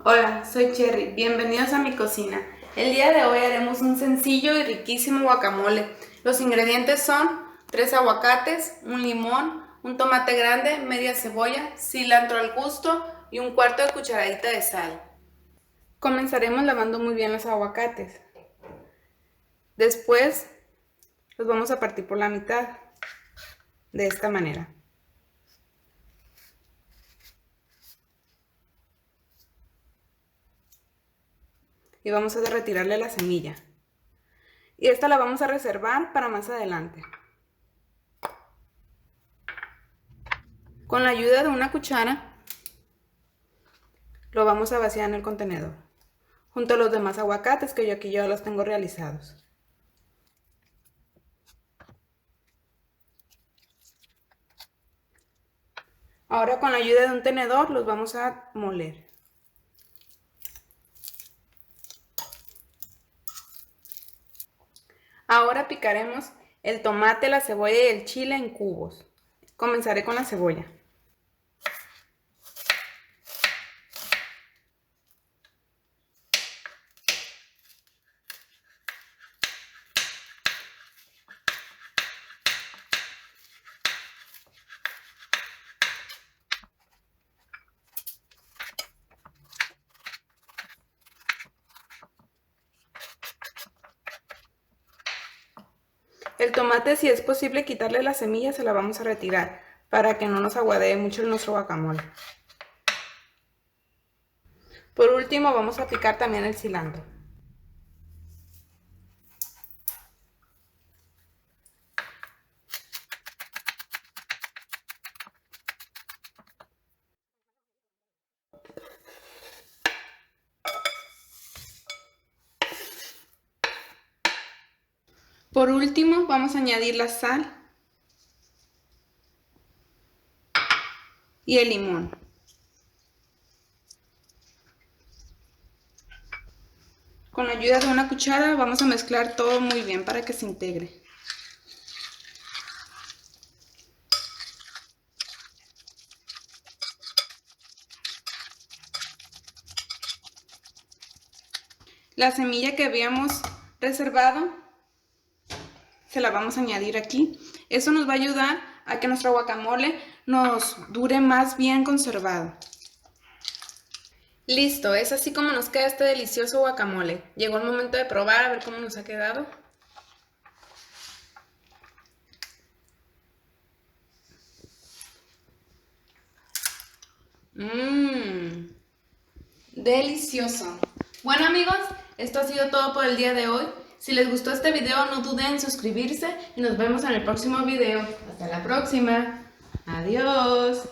Hola, soy Cherry, bienvenidos a mi cocina. El día de hoy haremos un sencillo y riquísimo guacamole. Los ingredientes son 3 aguacates, un limón, un tomate grande, media cebolla, cilantro al gusto y un cuarto de cucharadita de sal. Comenzaremos lavando muy bien los aguacates. Después los vamos a partir por la mitad, de esta manera. Y vamos a retirarle la semilla. Y esta la vamos a reservar para más adelante. Con la ayuda de una cuchara lo vamos a vaciar en el contenedor, junto a los demás aguacates que yo aquí ya los tengo realizados. Ahora con la ayuda de un tenedor los vamos a moler. Ahora picaremos el tomate, la cebolla y el chile en cubos. Comenzaré con la cebolla. El tomate, si es posible quitarle la semilla, se la vamos a retirar para que no nos aguadee mucho nuestro guacamole. Por último vamos a picar también el cilantro. Por último vamos a añadir la sal y el limón. Con la ayuda de una cuchara vamos a mezclar todo muy bien para que se integre. La semilla que habíamos reservado se la vamos a añadir aquí. Eso nos va a ayudar a que nuestro guacamole nos dure más bien conservado. Listo, es así como nos queda este delicioso guacamole. Llegó el momento de probar a ver cómo nos ha quedado. Delicioso. Bueno amigos, esto ha sido todo por el día de hoy. Si les gustó este video no duden en suscribirse y nos vemos en el próximo video. Hasta la próxima. Adiós.